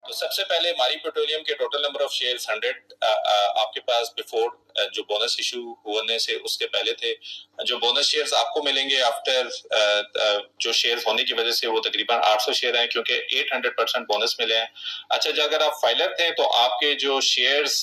तो सबसे पहले मारी पेट्रोलियम के टोटल नंबर ऑफ शेयर्स 100 आपके पास बिफोर जो बोनस इशू होने से उसके पहले थे। जो बोनस शेयर्स आपको मिलेंगे आफ्टर जो शेयर्स होने की वजह से वो तकरीबन 800 शेयर हैं, क्योंकि 800% बोनस मिले हैं। अच्छा, जो अगर आप फाइलर थे तो आपके जो शेयर्स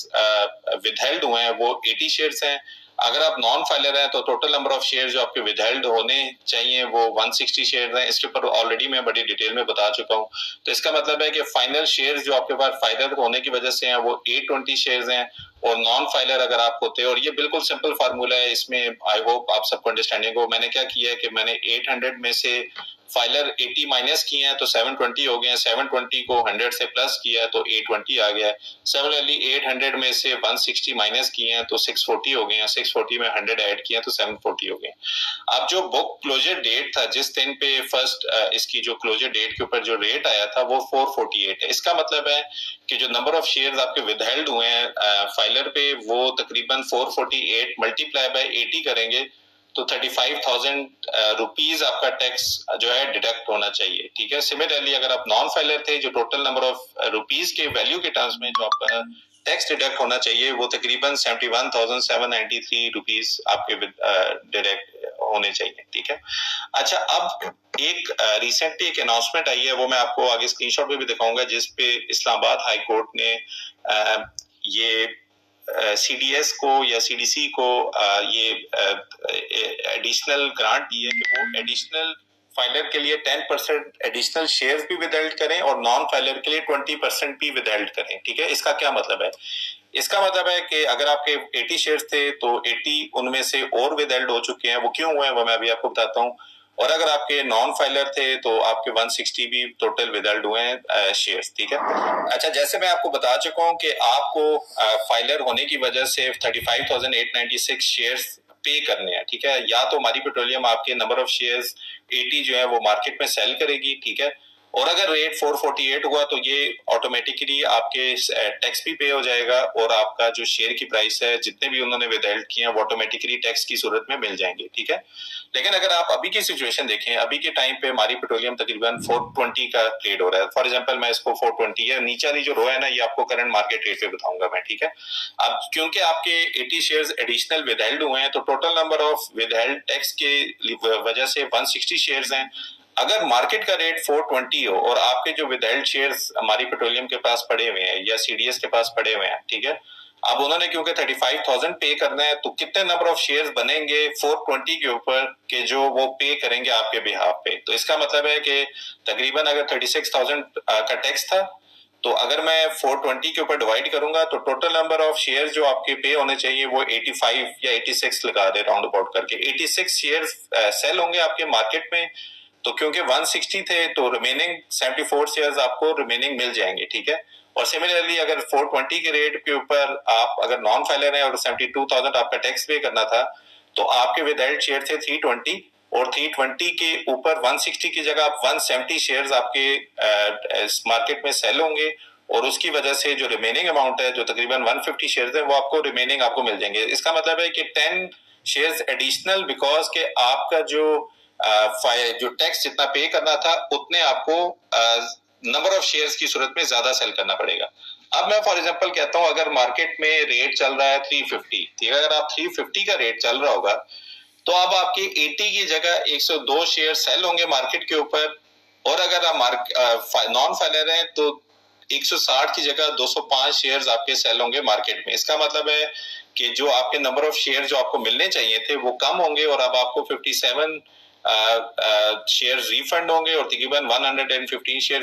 विदहेल्ड हुए हैं वो 80 शेयर्स हैं। अगर आप नॉन फाइलर हैं तो टोटल नंबर ऑफ शेयर जो आपके विदहेल्ड होने चाहिए वो 160 शेयर हैं। इसके ऊपर ऑलरेडी मैं बड़ी डिटेल में बता चुका हूँ। तो इसका मतलब है कि फाइनल शेयर जो आपके पास फाइलर होने की वजह से हैं वो 820 शेयर हैं, और नॉन फाइलर अगर आप होते हैं, और ये बिल्कुल सिंपल फार्मूला है, इसमें आई होप आप सबको अंडरस्टैंडिंग हो। मैंने क्या किया है कि मैंने 800 में से फाइलर 80 माइनस किए हैं तो 720 हो गए हैं, 720 को 100 से प्लस किया है तो 820 आ गया है। सिमिलरली 800 में से 160 माइनस किए हैं तो 640 हो गए हैं, 640 में 100 ऐड किए हैं तो 740 हो गए। अब जो बुक क्लोजर डेट था जिस दिन पे फर्स्ट इसकी जो क्लोजर डेट के ऊपर जो रेट आया था वो 448 है। इसका मतलब है कि जो नंबर ऑफ शेयर्स आपके विदहेल्ड हुए हैं फाइलर पे वो तकरीबन 448 मल्टीप्लाई बाय 80 करेंगे तो 35,000 रुपीज आपका टैक्स जो है डिडक्ट होना चाहिए। ठीक है। सिमिलरली अगर आप नॉन फाइलर थे, जो टोटल नंबर ऑफ रुपीज के वैल्यू के टर्म्स में जो आपका टैक्स डिडक्ट होना चाहिए वो तकरीबन 71,793 रुपीज आपके डायरेक्ट होने चाहिए। ठीक है। अच्छा, अब एक रिसेंटली एक अनाउंसमेंट आई है, वो मैं आपको आगे स्क्रीनशॉट में भी दिखाऊंगा, जिसपे इस्लामाबाद हाई कोर्ट ने ये सीडीएस को या सीडीसी को ये एडिशनल ग्रांट दी है कि वो एडिशनल फाइलर के लिए 10% एडिशनल शेयर्स भी विदहेल्ड करें और नॉन फाइलर के लिए 20% भी विदहेल्ड करें। ठीक है। इसका क्या मतलब है? इसका मतलब है कि अगर आपके 80 शेयर्स थे तो 80 उनमें से और विदहेल्ड हो चुके हैं। वो क्यों हुए हैं वो मैं अभी आपको बताता हूँ। और अगर आपके नॉन फाइलर थे तो आपके 160 भी टोटल विदहेल्ड हुए हैं शेयर्स। ठीक है। अच्छा, जैसे मैं आपको बता चुका हूँ कि आपको फाइलर होने की वजह से 35,896 शेयर्स पे करने हैं। ठीक है। या तो मारी पेट्रोलियम आपके नंबर ऑफ शेयर्स 80 जो है वो मार्केट में सेल करेगी। ठीक है। और अगर रेट 448 हुआ तो ये ऑटोमेटिकली आपके टैक्स भी पे हो जाएगा, और आपका जो शेयर की प्राइस है जितने भी उन्होंने विदहेल्ड किए हैं वो ऑटोमेटिकली टैक्स की सूरत में मिल जाएंगे। ठीक है। लेकिन अगर आप अभी की सिचुएशन देखें, अभी के टाइम पे मारी पेट्रोलियम तकरीबन 420 का ट्रेड हो रहा है। फॉर एग्जांपल मैं इसको 420 है, नीचे वाली जो रो है ना, ये आपको करंट मार्केट रेट पे बताऊंगा मैं। ठीक है। अब क्योंकि आपके 80 शेयर्स एडिशनल विदहेल्ड हुए हैं तो total number of withheld tax के वजह से 160 शेयर्स हैं। अगर मार्केट का रेट 420 हो और आपके जो विदहेल्ड शेयर्स हमारी पेट्रोलियम के पास पड़े हुए हैं या सीडीएस के पास पड़े हुए हैं, ठीक है, अब उन्होंने क्योंकि 35,000 पे करना है तो कितने नंबर ऑफ शेयर्स बनेंगे 420 के ऊपर के जो वो पे करेंगे आपके बिहाफ पे। तो इसका मतलब है कि तकरीबन अगर 36,000 का टैक्स था तो अगर मैं 420 के ऊपर डिवाइड करूंगा तो टोटल नंबर ऑफ शेयर्स जो आपके पे होने चाहिए वो 85 या 86 लगा दे राउंड अबाउट करके, 86 शेयर्स सेल होंगे आपके मार्केट में। तो क्योंकि 160 थे तो रिमेनिंग 74 शेयर्स आपको रिमेनिंग मिल जाएंगे। ठीक है। और सिमिलरली अगर 420 के रेट के ऊपर आप अगर नॉन फाइलर हैं और 72,000 आपका टैक्स पे करना था तो आपके विदहेल्ड शेयर थे 320, और 320 के ऊपर 160 की जगह आप 170 शेयर्स आपके मार्केट में सेल होंगे, और उसकी वजह से जो रिमेनिंग अमाउंट है जो तकरीबन 150 शेयर्स है वो आपको रिमेनिंग आपको मिल जाएंगे। इसका मतलब है कि 10 शेयर्स एडिशनल, बिकॉज के आपका जो टैक्स जितना पे करना था उतने आपको नंबर ऑफ शेयर्स की सूरत में ज्यादा सेल करना पड़ेगा। अब मैं फॉर एग्जांपल कहता हूं अगर मार्केट में रेट चल रहा है 350, ठीक है, अगर आप 350 का रेट चल रहा होगा तो अब आपकी 80 की जगह 102 शेयर सेल होंगे मार्केट के ऊपर, और अगर आप नॉन फाइलर हैं तो 160 की जगह 205 शेयर्स आपके सेल होंगे मार्केट में। इसका मतलब है कि जो आपके नंबर ऑफ शेयर जो आपको मिलने चाहिए थे वो कम होंगे, और अब आपको 57 शेयर रिफंड होंगे और तकरीबन 115 शेयर